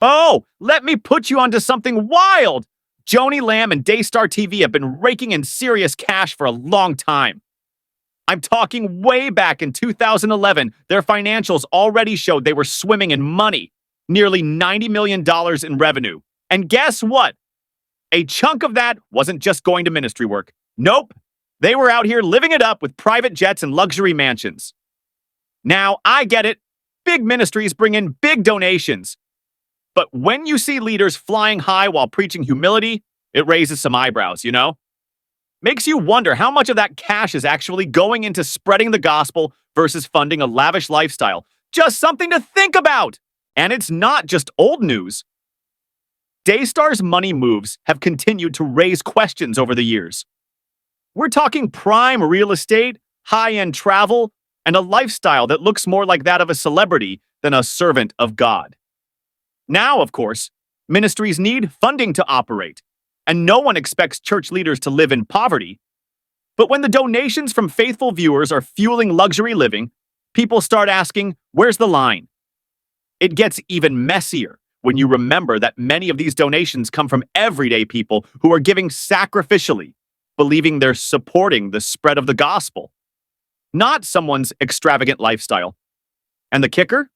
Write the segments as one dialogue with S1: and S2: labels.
S1: Oh, let me put you onto something wild. Joni Lamb and Daystar TV have been raking in serious cash for a long time. I'm talking way back in 2011, their financials already showed they were swimming in money, nearly $90 million in revenue. And guess what? A chunk of that wasn't just going to ministry work. Nope. They were out here living it up with private jets and luxury mansions. Now, I get it. Big ministries bring in big donations. But when you see leaders flying high while preaching humility, it raises some eyebrows, you know? Makes you wonder how much of that cash is actually going into spreading the gospel versus funding a lavish lifestyle. Just something to think about. And it's not just old news. Daystar's money moves have continued to raise questions over the years. We're talking prime real estate, high-end travel, and a lifestyle that looks more like that of a celebrity than a servant of God. Now, of course, ministries need funding to operate, and no one expects church leaders to live in poverty. But when the donations from faithful viewers are fueling luxury living, people start asking, where's the line? It gets even messier when you remember that many of these donations come from everyday people who are giving sacrificially, believing they're supporting the spread of the gospel, not someone's extravagant lifestyle. And the kicker?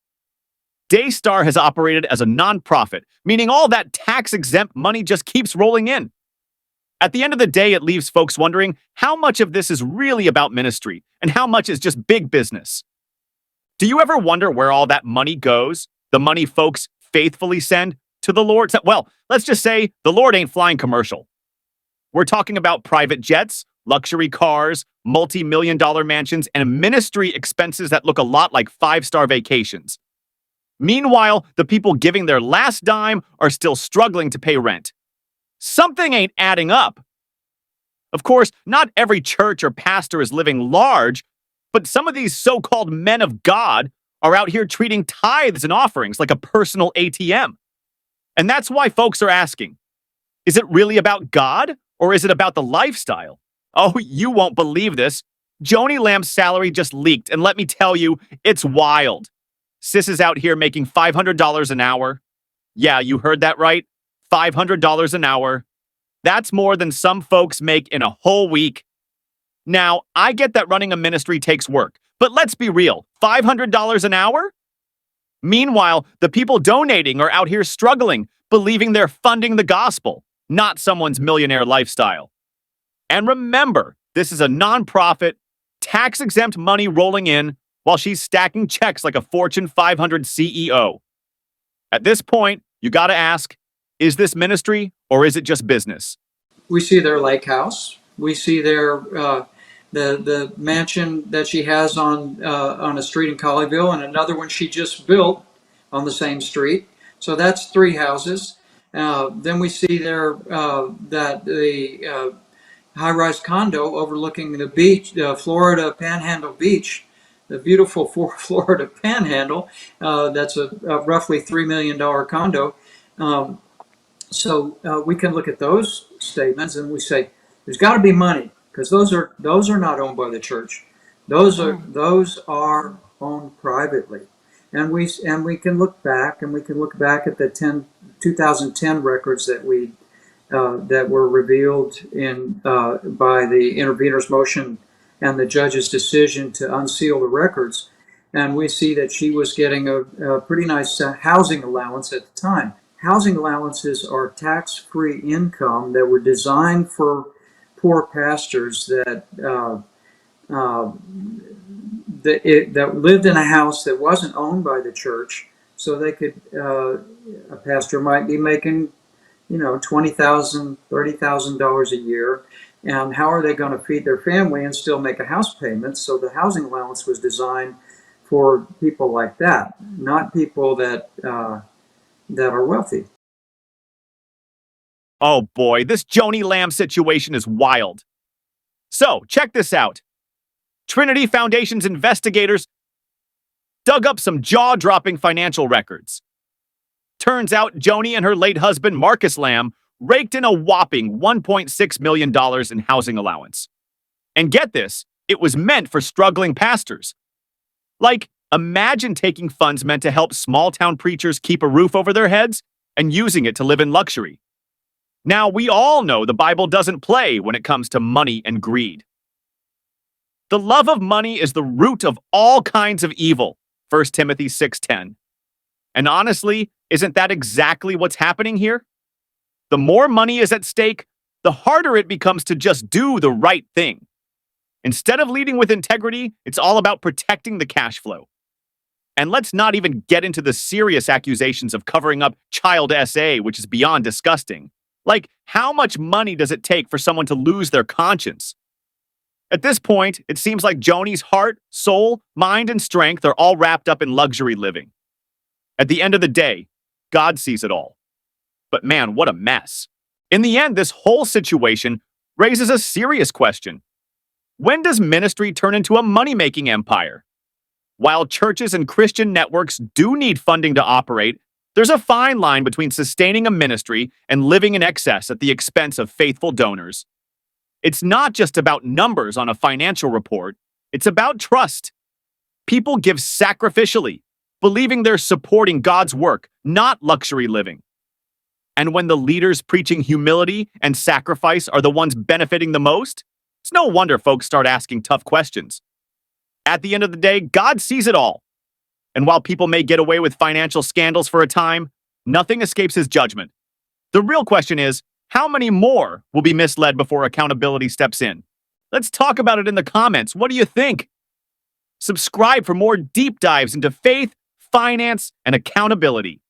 S1: Daystar has operated as a nonprofit, meaning all that tax-exempt money just keeps rolling in. At the end of the day, it leaves folks wondering how much of this is really about ministry and how much is just big business. Do you ever wonder where all that money goes? The money folks faithfully send to the Lord? Well, let's just say the Lord ain't flying commercial. We're talking about private jets, luxury cars, multi-million-dollar mansions, and ministry expenses that look a lot like five-star vacations. Meanwhile, the people giving their last dime are still struggling to pay rent. Something ain't adding up. Of course, not every church or pastor is living large, but some of these so-called men of God are out here treating tithes and offerings like a personal ATM. And that's why folks are asking, is it really about God or is it about the lifestyle? Oh, you won't believe this. Joni Lamb's salary just leaked, and let me tell you, it's wild. Sis is out here making $500 an hour. Yeah, you heard that right. $500 an hour. That's more than some folks make in a whole week. Now, I get that running a ministry takes work, but let's be real. $500 an hour? Meanwhile, the people donating are out here struggling, believing they're funding the gospel, not someone's millionaire lifestyle. And remember, this is a nonprofit, tax-exempt money rolling in while she's stacking checks like a Fortune 500 CEO. At this point, you gotta ask, is this ministry or is it just business?
S2: We see their lake house. We see their the mansion that she has on a street in Colleyville, and another one she just built on the same street. So that's three houses. Then we see there that the high-rise condo overlooking the beach, Florida Panhandle Beach, the beautiful Florida Panhandle. That's a roughly $3 million condo. So we can look at those statements and we say, there's got to be money, because those are not owned by the church. Those are owned privately, and we can look back at the 2010 records that were revealed by the intervener's motion and the judge's decision to unseal the records, and we see that she was getting a pretty nice housing allowance at the time. Housing allowances are tax-free income that were designed for poor pastors that lived in a house that wasn't owned by the church, so they could. A pastor might be making, $20,000, $30,000 a year, and how are they going to feed their family and still make a house payment? So the housing allowance was designed for people like that, not people that are wealthy.
S1: Oh boy, this Joni Lamb situation is wild. So, check this out. Trinity Foundation's investigators dug up some jaw-dropping financial records. Turns out Joni and her late husband, Marcus Lamb, raked in a whopping $1.6 million in housing allowance. And get this, it was meant for struggling pastors. Like, imagine taking funds meant to help small-town preachers keep a roof over their heads and using it to live in luxury. Now, we all know the Bible doesn't play when it comes to money and greed. The love of money is the root of all kinds of evil, 1 Timothy 6:10. And honestly, isn't that exactly what's happening here? The more money is at stake, the harder it becomes to just do the right thing. Instead of leading with integrity, it's all about protecting the cash flow. And let's not even get into the serious accusations of covering up child SA, which is beyond disgusting. Like, how much money does it take for someone to lose their conscience? At this point, it seems like Joni's heart, soul, mind, and strength are all wrapped up in luxury living. At the end of the day, God sees it all. But man, what a mess. In the end, this whole situation raises a serious question. When does ministry turn into a money-making empire? While churches and Christian networks do need funding to operate, there's a fine line between sustaining a ministry and living in excess at the expense of faithful donors. It's not just about numbers on a financial report, it's about trust. People give sacrificially, believing they're supporting God's work, not luxury living. And when the leaders preaching humility and sacrifice are the ones benefiting the most, it's no wonder folks start asking tough questions. At the end of the day, God sees it all. And while people may get away with financial scandals for a time, nothing escapes his judgment. The real question is, how many more will be misled before accountability steps in? Let's talk about it in the comments. What do you think? Subscribe for more deep dives into faith, finance, and accountability.